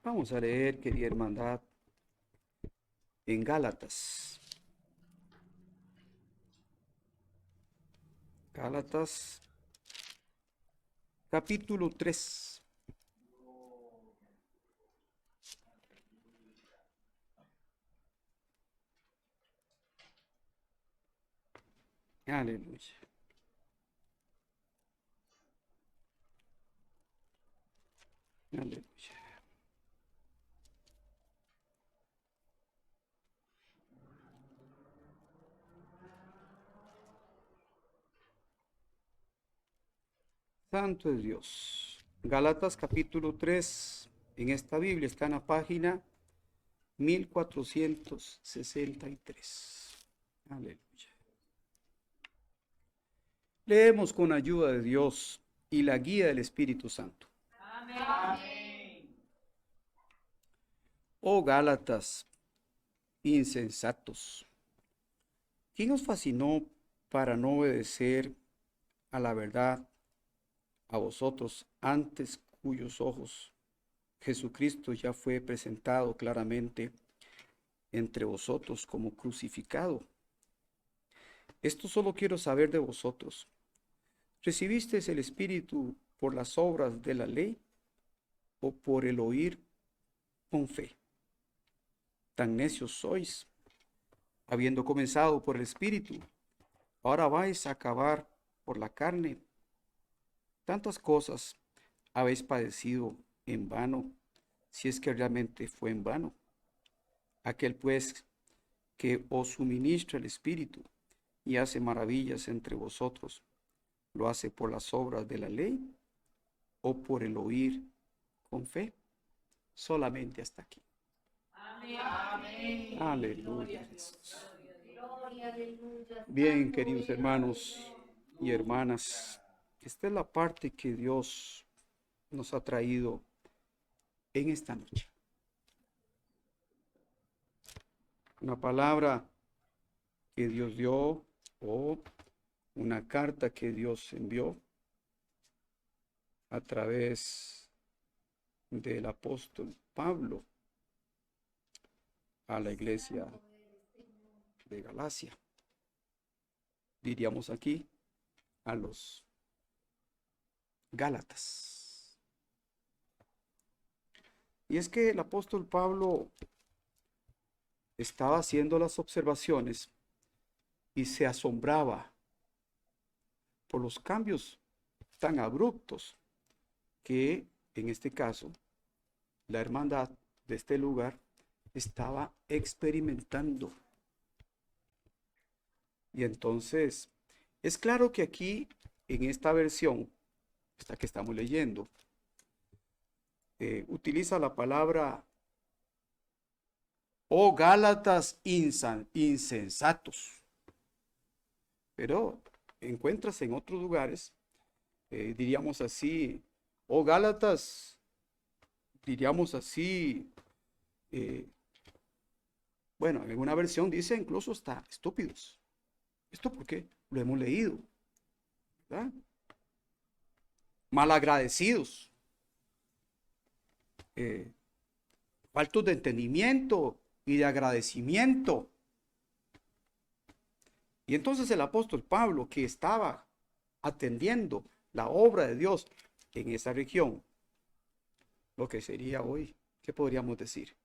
Vamos a leer, querida hermandad, en Gálatas. Gálatas, capítulo 3. Aleluya. Aleluya. Santo es Dios. Gálatas capítulo 3. En esta Biblia está en la página 1463. Aleluya. Leemos con ayuda de Dios y la guía del Espíritu Santo. Oh Gálatas, insensatos, ¿quién os fascinó para no obedecer a la verdad, a vosotros, antes cuyos ojos Jesucristo ya fue presentado claramente entre vosotros como crucificado? Esto solo quiero saber de vosotros. ¿Recibisteis el Espíritu por las obras de la ley o por el oír con fe? Tan necios sois, habiendo comenzado por el Espíritu, ahora vais a acabar por la carne. Tantas cosas habéis padecido en vano, si es que realmente fue en vano. Aquel pues que os suministra el Espíritu y hace maravillas entre vosotros, ¿lo hace por las obras de la ley o por el oír con fe? Solamente hasta aquí. Amén. Aleluya, Jesús. Bien, queridos hermanos y hermanas, esta es la parte que Dios nos ha traído en esta noche. Una palabra que Dios dio o una carta que Dios envió a través del apóstol Pablo a la iglesia de Galacia. Diríamos aquí a los Gálatas. Y es que el apóstol Pablo estaba haciendo las observaciones y se asombraba por los cambios tan abruptos que en este caso la hermandad de este lugar estaba experimentando. Y entonces es claro que aquí en esta versión, esta que estamos leyendo, utiliza la palabra oh Gálatas insensatos. Pero encuentras en otros lugares, diríamos así, oh Gálatas, diríamos así, eh, bueno, en alguna versión dice incluso hasta estúpidos. ¿Esto por qué? Lo hemos leído, ¿verdad? Malagradecidos, eh, faltos de entendimiento y de agradecimiento. Y entonces el apóstol Pablo, que estaba atendiendo la obra de Dios en esa región, lo que sería hoy, ¿qué podríamos decir?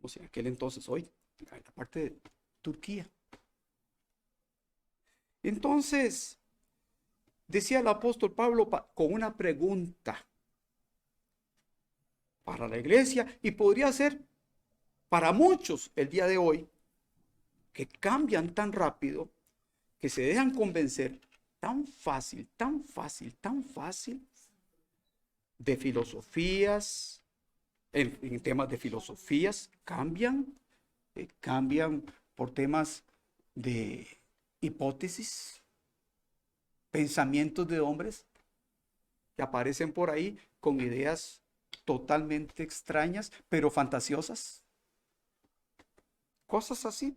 O sea, aquel entonces hoy, la parte de Turquía. Entonces, decía el apóstol Pablo con una pregunta para la iglesia y podría ser para muchos el día de hoy, que cambian tan rápido, que se dejan convencer tan fácil, tan fácil, tan fácil de filosofías, en temas de filosofías, cambian por temas de hipótesis, pensamientos de hombres que aparecen por ahí con ideas totalmente extrañas, pero fantasiosas. Cosas así.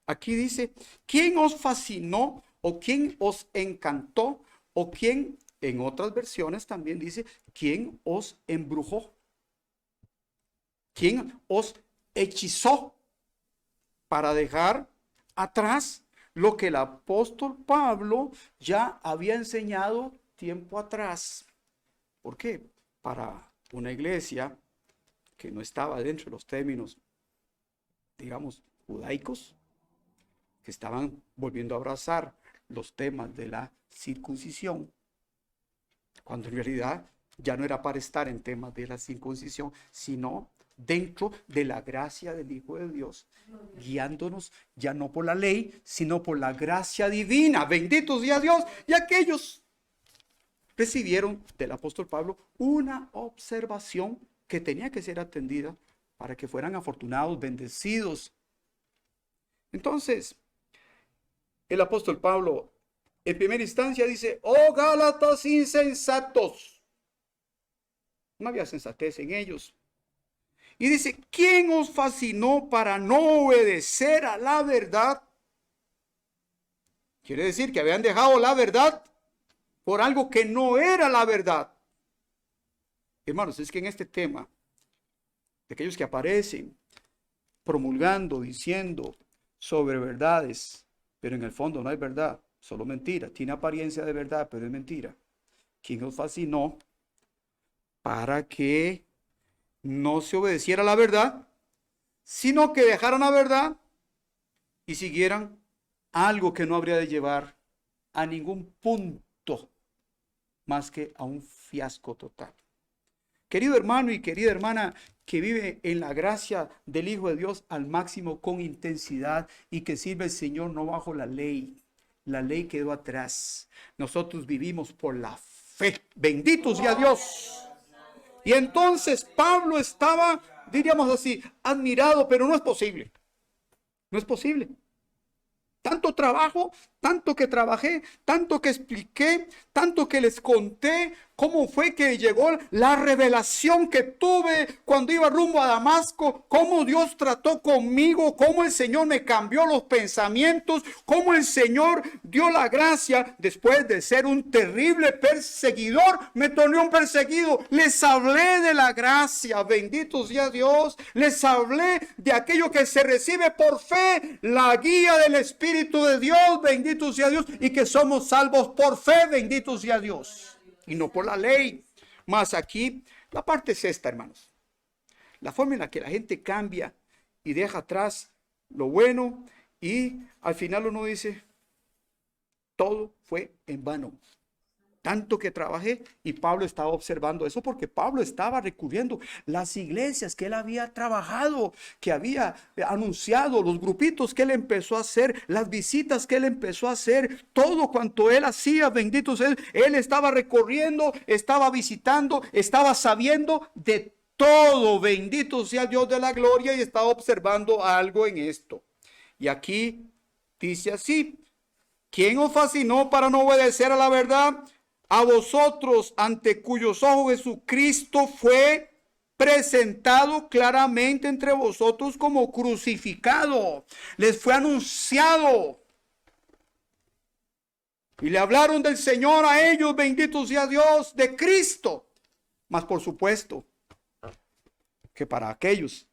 Aquí dice, ¿quién os fascinó o quién os encantó o quién, en otras versiones también dice, quién os embrujó? ¿Quién os hechizó para dejar atrás lo que el apóstol Pablo ya había enseñado tiempo atrás? ¿Por qué? Para una iglesia que no estaba dentro de los términos, digamos, judaicos, que estaban volviendo a abrazar los temas de la circuncisión, cuando en realidad ya no era para estar en temas de la circuncisión, sino dentro de la gracia del Hijo de Dios, guiándonos ya no por la ley, sino por la gracia divina. Bendito sea Dios. Y aquellos recibieron del apóstol Pablo una observación que tenía que ser atendida para que fueran afortunados, bendecidos. Entonces, el apóstol Pablo en primera instancia dice: oh Gálatas insensatos. No había sensatez en ellos. Y dice: ¿quién os fascinó para no obedecer a la verdad? Quiere decir que habían dejado la verdad por algo que no era la verdad. Hermanos, es que en este tema, de aquellos que aparecen promulgando, diciendo sobre verdades, pero en el fondo no hay verdad, solo mentira, tiene apariencia de verdad, pero es mentira. ¿Quién os fascinó para que no se obedeciera la verdad, sino que dejaran la verdad y siguieran algo que no habría de llevar a ningún punto más que a un fiasco total? Querido hermano y querida hermana que vive en la gracia del Hijo de Dios al máximo con intensidad y que sirve al Señor no bajo la ley. La ley quedó atrás. Nosotros vivimos por la fe. Bendito sea Dios. Y entonces Pablo estaba, diríamos así, admirado, pero no es posible. No es posible. Tanto trabajo, tanto que trabajé, tanto que expliqué, tanto que les conté cómo fue que llegó la revelación que tuve cuando iba rumbo a Damasco, cómo Dios trató conmigo, cómo el Señor me cambió los pensamientos, cómo el Señor dio la gracia después de ser un terrible perseguidor, me torné un perseguido. Les hablé de la gracia, bendito sea Dios, les hablé de aquello que se recibe por fe, la guía del Espíritu de Dios, bendito sea Dios, y que somos salvos por fe, bendito sea Dios, y no por la ley. Más aquí, la parte es esta, hermanos. La forma en la que la gente cambia y deja atrás lo bueno y al final uno dice: todo fue en vano. Tanto que trabajé. Y Pablo estaba observando eso porque Pablo estaba recurriendo las iglesias que él había trabajado, que había anunciado, los grupitos que él empezó a hacer, las visitas que él empezó a hacer, todo cuanto él hacía, bendito sea él estaba recorriendo, estaba visitando, estaba sabiendo de todo, bendito sea Dios de la gloria, y estaba observando algo en esto. Y aquí dice así: ¿quién os fascinó para no obedecer a la verdad? A vosotros, ante cuyos ojos Jesucristo fue presentado claramente entre vosotros como crucificado. Les fue anunciado. Y le hablaron del Señor a ellos, bendito sea Dios, de Cristo. Mas por supuesto que para aquellos,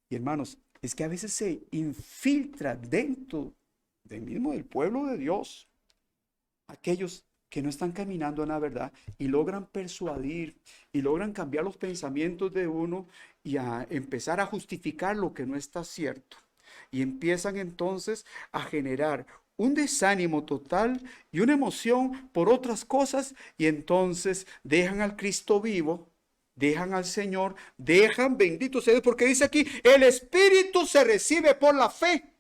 y hermanos, es que a veces se infiltra dentro del mismo del pueblo de Dios aquellos que no están caminando en la verdad y logran persuadir y logran cambiar los pensamientos de uno y a empezar a justificar lo que no está cierto. Y empiezan entonces a generar un desánimo total y una emoción por otras cosas, y entonces dejan al Cristo vivo, dejan al Señor, dejan, bendito sea Dios, porque dice aquí: el Espíritu se recibe por la fe.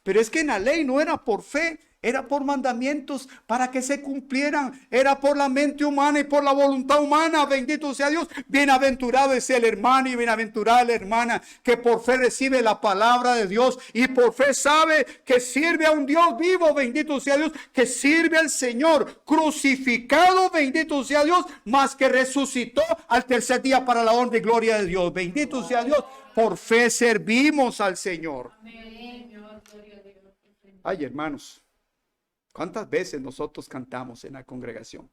Pero es que en la ley no era por fe, era por mandamientos para que se cumplieran. Era por la mente humana y por la voluntad humana. Bendito sea Dios. Bienaventurado es el hermano y bienaventurada la hermana que por fe recibe la palabra de Dios y por fe sabe que sirve a un Dios vivo. Bendito sea Dios. Que sirve al Señor crucificado. Bendito sea Dios. Más que resucitó al tercer día para la honra y gloria de Dios. Bendito sea Dios. Por fe servimos al Señor. Ay, hermanos, ¿cuántas veces nosotros cantamos en la congregación?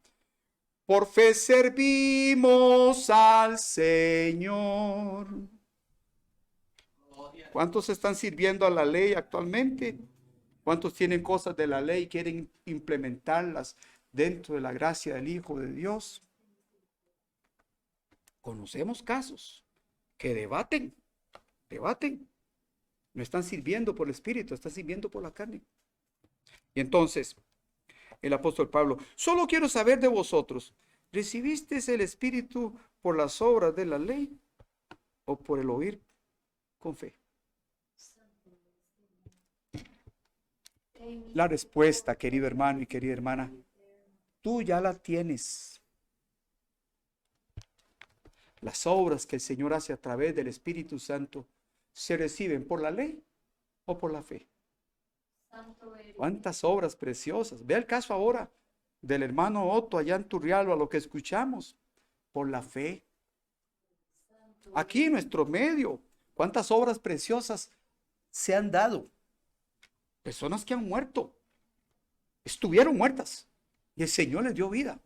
Por fe servimos al Señor. ¿Cuántos están sirviendo a la ley actualmente? ¿Cuántos tienen cosas de la ley y quieren implementarlas dentro de la gracia del Hijo de Dios? Conocemos casos que debaten. No están sirviendo por el Espíritu, están sirviendo por la carne. Y entonces, el apóstol Pablo, solo quiero saber de vosotros, ¿recibisteis el Espíritu por las obras de la ley o por el oír con fe? La respuesta, querido hermano y querida hermana, tú ya la tienes. Las obras que el Señor hace a través del Espíritu Santo se reciben por la ley o por la fe. ¿Cuántas obras preciosas? Ve el caso ahora del hermano Otto allá en Turrialba, lo que escuchamos, por la fe. Aquí en nuestro medio, ¿cuántas obras preciosas se han dado? Personas que han muerto, estuvieron muertas y el Señor les dio vida.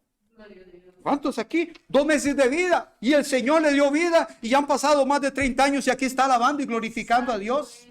¿Cuántos aquí? 2 meses de vida y el Señor le dio vida y ya han pasado más de 30 años y aquí está alabando y glorificando a Dios.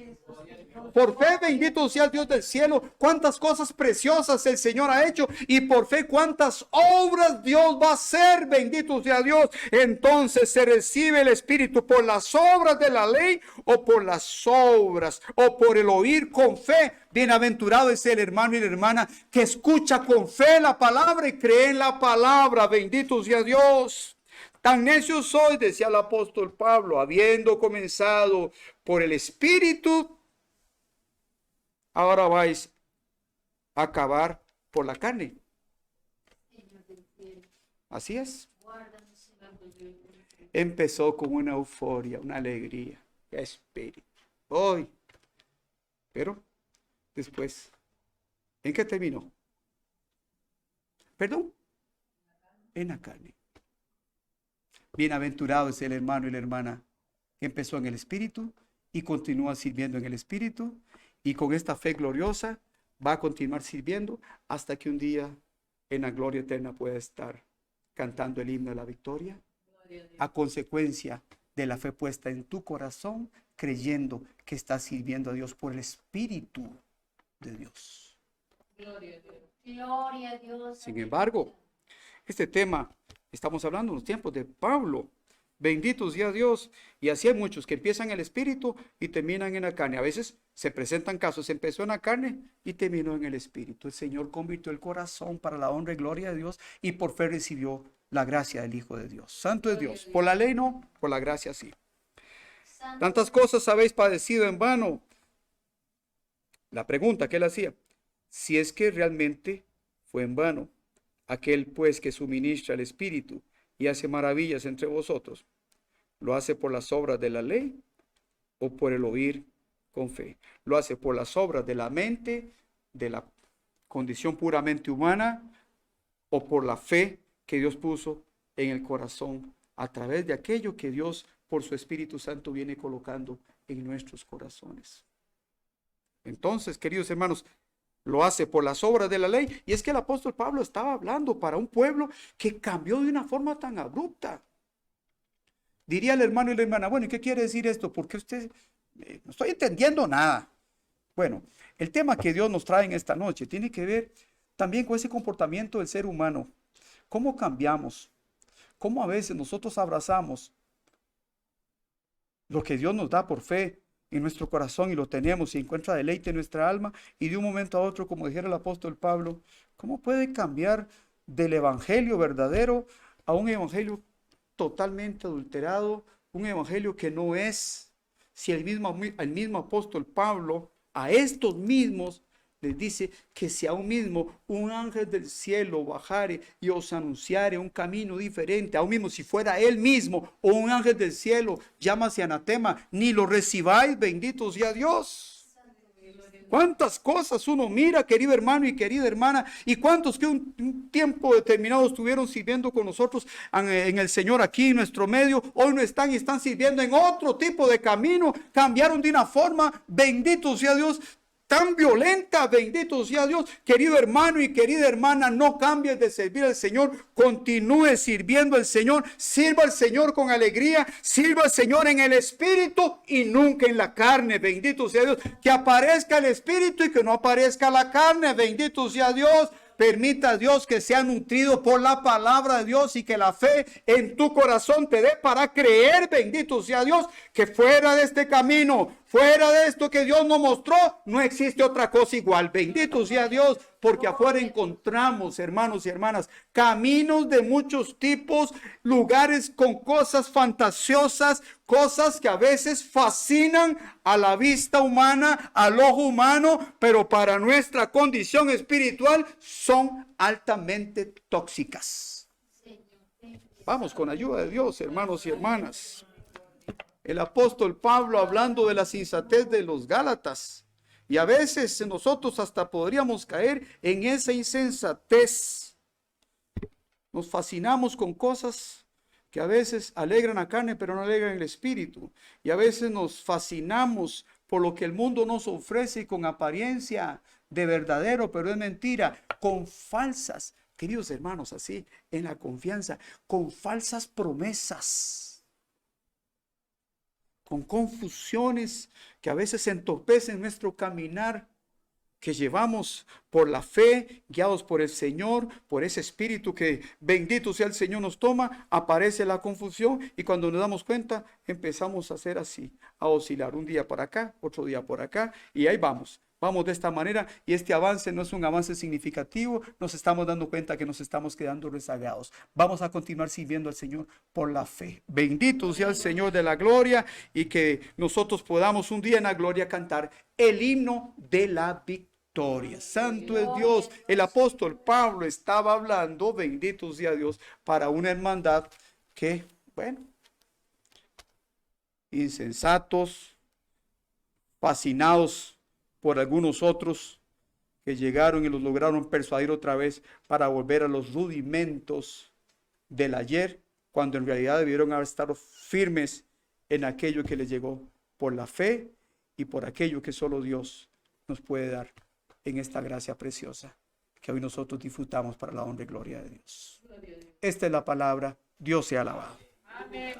Por fe, bendito sea el Dios del cielo. Cuántas cosas preciosas el Señor ha hecho y por fe cuántas obras Dios va a hacer, bendito sea Dios. Entonces se recibe el Espíritu por las obras de la ley o por las obras o por el oír con fe. Bienaventurado es el hermano y la hermana que escucha con fe la palabra y cree en la palabra, bendito sea Dios. Tan necio soy, decía el apóstol Pablo, habiendo comenzado por el Espíritu, ahora vais a acabar por la carne. Así es. Empezó con una euforia, una alegría, espíritu. Hoy. Pero después, ¿en qué terminó? ¿Perdón? En la carne. Bienaventurado es el hermano y la hermana que empezó en el Espíritu y continúa sirviendo en el Espíritu. Y con esta fe gloriosa va a continuar sirviendo hasta que un día en la gloria eterna pueda estar cantando el himno de la victoria. A consecuencia de la fe puesta en tu corazón, creyendo que estás sirviendo a Dios por el Espíritu de Dios. Gloria a Dios. Sin embargo, este tema, estamos hablando en los tiempos de Pablo. Bendito sea Dios. Y así hay muchos que empiezan en el Espíritu y terminan en la carne. A veces se presentan casos, empezó en la carne y terminó en el Espíritu. El Señor convirtió el corazón para la honra y gloria de Dios y por fe recibió la gracia del Hijo de Dios. Santo es Dios. Por la ley no, por la gracia sí. Tantas cosas habéis padecido en vano. La pregunta que él hacía, si es que realmente fue en vano, aquel pues que suministra el Espíritu y hace maravillas entre vosotros, ¿lo hace por las obras de la ley o por el oír con fe? ¿Lo hace por las obras de la mente, de la condición puramente humana, o por la fe que Dios puso en el corazón a través de aquello que Dios por su Espíritu Santo viene colocando en nuestros corazones? Entonces, queridos hermanos, lo hace por las obras de la ley. Y es que el apóstol Pablo estaba hablando para un pueblo que cambió de una forma tan abrupta. Diría el hermano y la hermana, bueno, ¿y qué quiere decir esto? Porque usted, no estoy entendiendo nada. Bueno, el tema que Dios nos trae en esta noche tiene que ver también con ese comportamiento del ser humano. ¿Cómo cambiamos? ¿Cómo a veces nosotros abrazamos lo que Dios nos da por fe en nuestro corazón y lo tenemos y encuentra deleite en nuestra alma, y de un momento a otro, como dijera el apóstol Pablo, ¿cómo puede cambiar del evangelio verdadero a un evangelio totalmente adulterado, un evangelio que no es? Si el mismo apóstol Pablo a estos mismos les dice que si aún mismo un ángel del cielo bajare y os anunciare un camino diferente, aún mismo si fuera él mismo o un ángel del cielo, llámase anatema, ni lo recibáis, bendito sea Dios. Cuántas cosas uno mira, querido hermano y querida hermana, y cuántos que un tiempo determinado estuvieron sirviendo con nosotros en el Señor aquí en nuestro medio, hoy no están y están sirviendo en otro tipo de camino, cambiaron de una forma, bendito sea Dios. tan violenta, bendito sea Dios. Querido hermano y querida hermana, no cambies de servir al Señor, continúe sirviendo al Señor, sirva al Señor con alegría, sirva al Señor en el Espíritu y nunca en la carne, bendito sea Dios. Que aparezca el Espíritu y que no aparezca la carne, bendito sea Dios. Permita a Dios que sea nutrido por la palabra de Dios y que la fe en tu corazón te dé para creer, bendito sea Dios, que fuera de este camino, fuera de esto que Dios nos mostró, no existe otra cosa igual. Bendito sea Dios, porque afuera encontramos, hermanos y hermanas, caminos de muchos tipos, lugares con cosas fantasiosas, cosas que a veces fascinan a la vista humana, al ojo humano, pero para nuestra condición espiritual son altamente tóxicas. Vamos con ayuda de Dios, hermanos y hermanas. El apóstol Pablo hablando de la insensatez de los Gálatas. Y a veces nosotros hasta podríamos caer en esa insensatez. Nos fascinamos con cosas que a veces alegran la carne, pero no alegran el espíritu. Y a veces nos fascinamos por lo que el mundo nos ofrece con apariencia de verdadero, pero es mentira, con falsas, queridos hermanos, así, en la confianza, con falsas promesas, con confusiones que a veces entorpecen nuestro caminar, que llevamos por la fe, guiados por el Señor, por ese espíritu que bendito sea el Señor nos toma, aparece la confusión y cuando nos damos cuenta empezamos a hacer así, a oscilar un día por acá, otro día por acá y ahí vamos. Vamos de esta manera y este avance no es un avance significativo, nos estamos dando cuenta que nos estamos quedando rezagados. Vamos a continuar sirviendo al Señor por la fe. Bendito sea el Señor de la gloria y que nosotros podamos un día en la gloria cantar el himno de la victoria. Santo es Dios. El apóstol Pablo estaba hablando, bendito sea Dios, para una hermandad que, bueno, insensatos, fascinados por algunos otros que llegaron y los lograron persuadir otra vez para volver a los rudimentos del ayer, cuando en realidad debieron haber estado firmes en aquello que les llegó por la fe y por aquello que solo Dios nos puede dar en esta gracia preciosa que hoy nosotros disfrutamos para la honra y gloria de Dios. Esta es la palabra. Dios sea alabado. Amén.